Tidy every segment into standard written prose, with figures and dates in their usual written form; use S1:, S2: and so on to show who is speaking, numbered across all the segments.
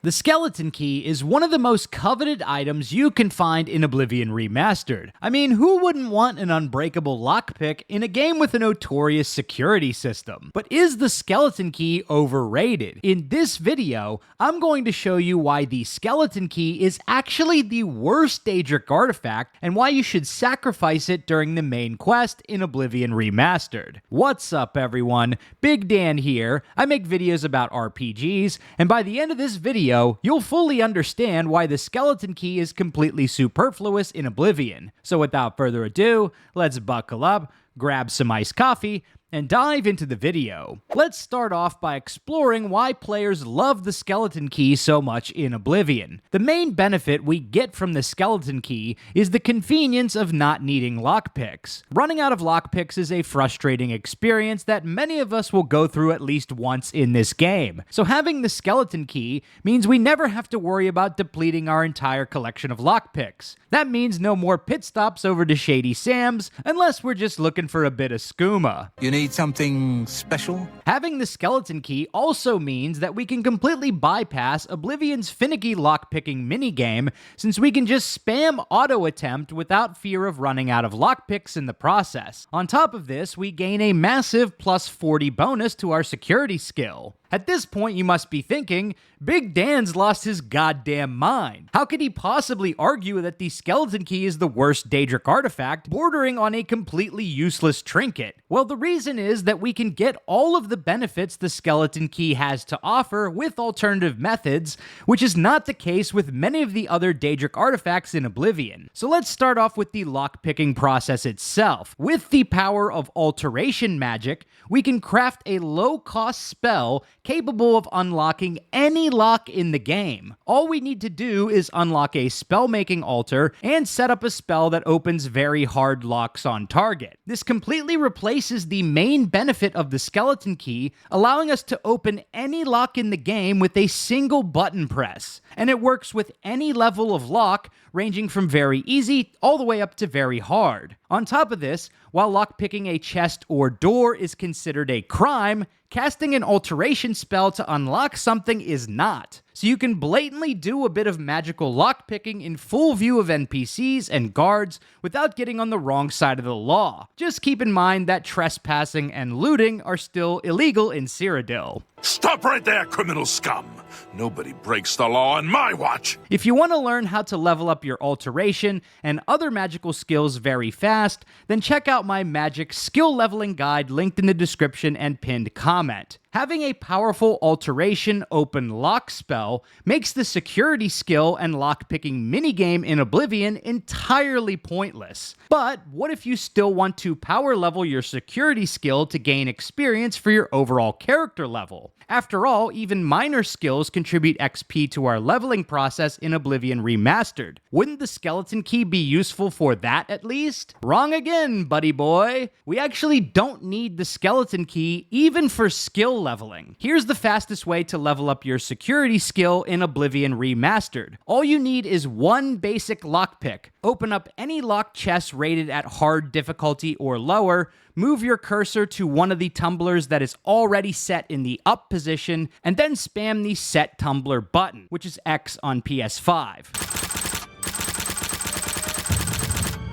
S1: The skeleton key is one of the most coveted items you can find in Oblivion Remastered. I mean, who wouldn't want an unbreakable lockpick in a game with a notorious security system? But is the skeleton key overrated? In this video, I'm going to show you why the skeleton key is actually the worst Daedric artifact and why you should sacrifice it during the main quest in Oblivion Remastered. What's up, everyone? Big Dan here. I make videos about RPGs, and by the end of this video, you'll fully understand why the skeleton key is completely superfluous in Oblivion. So without further ado, let's buckle up, grab some iced coffee, and dive into the video. Let's start off by exploring why players love the skeleton key so much in Oblivion. The main benefit we get from the skeleton key is the convenience of not needing lockpicks. Running out of lockpicks is a frustrating experience that many of us will go through at least once in this game. So having the skeleton key means we never have to worry about depleting our entire collection of lockpicks. That means no more pit stops over to Shady Sam's, unless we're just looking for a bit of skooma.
S2: You need something special?
S1: Having the skeleton key also means that we can completely bypass Oblivion's finicky lockpicking minigame, since we can just spam auto attempt without fear of running out of lockpicks in the process. On top of this, we gain a massive plus 40 bonus to our security skill. At this point, you must be thinking, Big Dan's lost his goddamn mind. How could he possibly argue that the skeleton key is the worst Daedric artifact, bordering on a completely useless trinket? Well, the reason is that we can get all of the benefits the skeleton key has to offer with alternative methods, which is not the case with many of the other Daedric artifacts in Oblivion. So let's start off with the lockpicking process itself. With the power of Alteration magic, we can craft a low-cost spell capable of unlocking any lock in the game. All we need to do is unlock a spell-making altar and set up a spell that opens very hard locks on target. This completely replaces the main benefit of the skeleton key, allowing us to open any lock in the game with a single button press. And it works with any level of lock, ranging from very easy all the way up to very hard. On top of this, while lockpicking a chest or door is considered a crime, casting an alteration spell to unlock something is not. So you can blatantly do a bit of magical lockpicking in full view of NPCs and guards without getting on the wrong side of the law. Just keep in mind that trespassing and looting are still illegal in Cyrodiil.
S3: Stop right there, criminal scum! Nobody breaks the law on my watch!
S1: If you want to learn how to level up your alteration and other magical skills very fast, then check out my magic skill leveling guide linked in the description and pinned comment. Having a powerful alteration open lock spell makes the security skill and lockpicking minigame in Oblivion entirely pointless. But what if you still want to power level your security skill to gain experience for your overall character level? After all, even minor skills contribute XP to our leveling process in Oblivion Remastered. Wouldn't the skeleton key be useful for that at least? Wrong again, buddy boy. We actually don't need the skeleton key even for skill leveling. Here's the fastest way to level up your security skill in Oblivion Remastered. All you need is one basic lockpick. Open up any locked chest rated at hard difficulty or lower, move your cursor to one of the tumblers that is already set in the up position, and then spam the set tumbler button, which is X on PS5.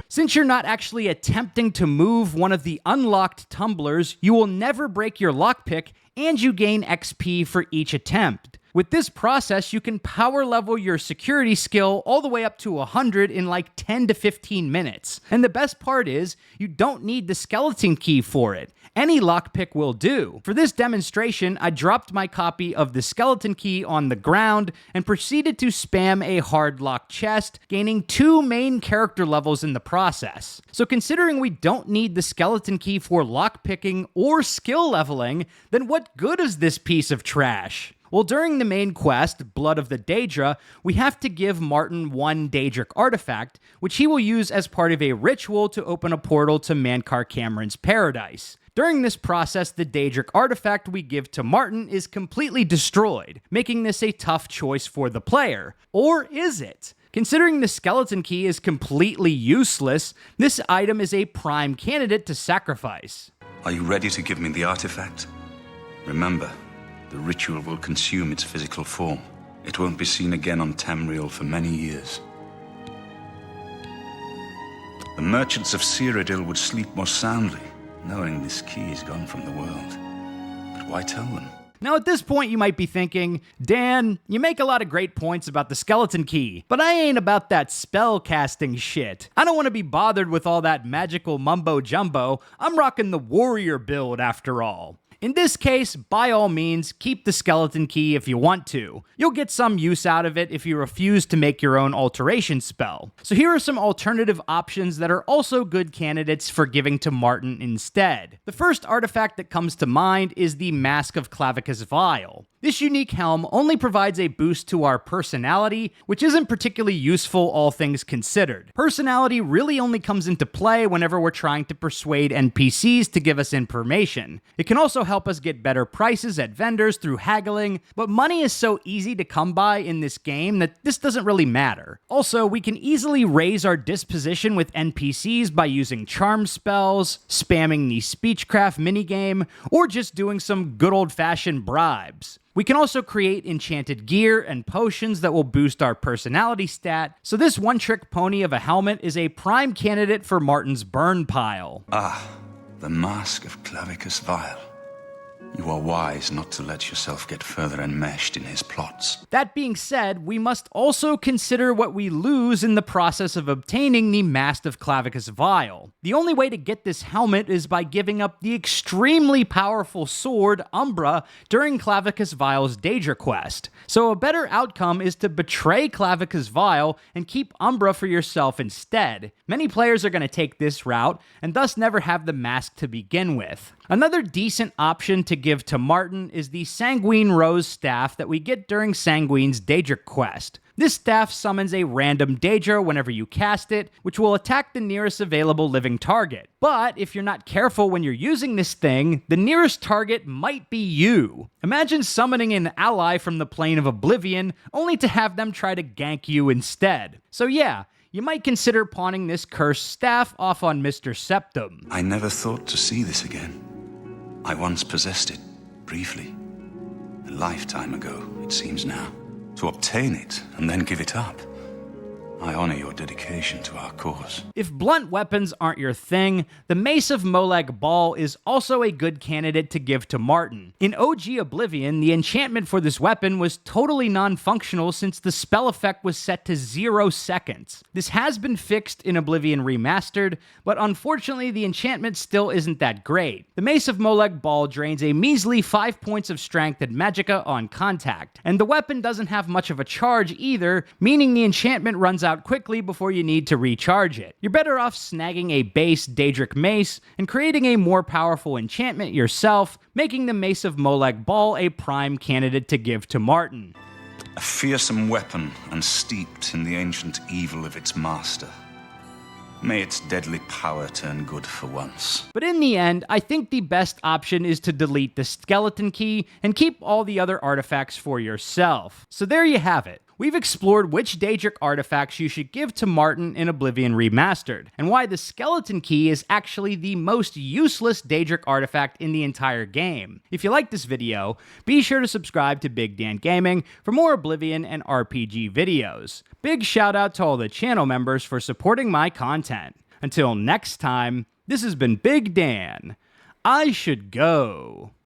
S1: Since you're not actually attempting to move one of the unlocked tumblers, you will never break your lockpick, and you gain XP for each attempt. With this process, you can power level your security skill all the way up to 100 in like 10 to 15 minutes. And the best part is, you don't need the skeleton key for it. Any lockpick will do. For this demonstration, I dropped my copy of the skeleton key on the ground and proceeded to spam a hard lock chest, gaining 2 main character levels in the process. So considering we don't need the skeleton key for lockpicking or skill leveling, then what good is this piece of trash? Well, during the main quest, Blood of the Daedra, we have to give Martin one Daedric artifact, which he will use as part of a ritual to open a portal to Mankar Cameron's paradise. During this process, the Daedric artifact we give to Martin is completely destroyed, making this a tough choice for the player. Or is it? Considering the skeleton key is completely useless, this item is a prime candidate to sacrifice.
S4: Are you ready to give me the artifact? Remember, the ritual will consume its physical form. It won't be seen again on Tamriel for many years. The merchants of Cyrodiil would sleep more soundly, knowing this key is gone from the world. But why tell them?
S1: Now at this point you might be thinking, Dan, you make a lot of great points about the skeleton key, but I ain't about that spell casting shit. I don't want to be bothered with all that magical mumbo jumbo. I'm rocking the warrior build after all. In this case, by all means, keep the skeleton key if you want to. You'll get some use out of it if you refuse to make your own alteration spell. So here are some alternative options that are also good candidates for giving to Martin instead. The first artifact that comes to mind is the Mask of Clavicus Vial. This unique helm only provides a boost to our personality, which isn't particularly useful all things considered. Personality really only comes into play whenever we're trying to persuade NPCs to give us information. It can also help us get better prices at vendors through haggling, but money is so easy to come by in this game that this doesn't really matter. Also, we can easily raise our disposition with NPCs by using charm spells, spamming the Speechcraft minigame, or just doing some good old-fashioned bribes. We can also create enchanted gear and potions that will boost our personality stat, so this one-trick pony of a helmet is a prime candidate for Martin's burn pile.
S4: Ah, the Mask of Clavicus Vial. You are wise not to let yourself get further enmeshed in his plots.
S1: That being said, we must also consider what we lose in the process of obtaining the Mask of Clavicus Vial. The only way to get this helmet is by giving up the extremely powerful sword, Umbra, during Clavicus Vial's Daedra quest. So a better outcome is to betray Clavicus Vial and keep Umbra for yourself instead. Many players are going to take this route, and thus never have the mask to begin with. Another decent option to give to Martin is the Sanguine Rose staff that we get during Sanguine's Daedric quest. This staff summons a random Daedra whenever you cast it, which will attack the nearest available living target. But if you're not careful when you're using this thing, the nearest target might be you. Imagine summoning an ally from the plane of Oblivion, only to have them try to gank you instead. So yeah, you might consider pawning this cursed staff off on Mr. Septum.
S4: I never thought to see this again. I once possessed it, briefly. A lifetime ago, it seems now. To obtain it, and then give it up. I honor your dedication to our cause.
S1: If blunt weapons aren't your thing, the Mace of Molag Bal is also a good candidate to give to Martin. In OG Oblivion, the enchantment for this weapon was totally non-functional since the spell effect was set to 0 seconds. This has been fixed in Oblivion Remastered, but unfortunately the enchantment still isn't that great. The Mace of Molag Bal drains a measly 5 points of strength and magicka on contact, and the weapon doesn't have much of a charge either, meaning the enchantment runs out quickly before you need to recharge it. You're better off snagging a base Daedric mace and creating a more powerful enchantment yourself, making the Mace of Molag Bal a prime candidate to give to Martin.
S4: A fearsome weapon and steeped in the ancient evil of its master. May its deadly power turn good for once.
S1: But in the end, I think the best option is to delete the skeleton key and keep all the other artifacts for yourself. So there you have it. We've explored which Daedric artifacts you should give to Martin in Oblivion Remastered, and why the skeleton key is actually the most useless Daedric artifact in the entire game. If you like this video, be sure to subscribe to Big Dan Gaming for more Oblivion and RPG videos. Big shout out to all the channel members for supporting my content. Until next time, this has been Big Dan. I should go.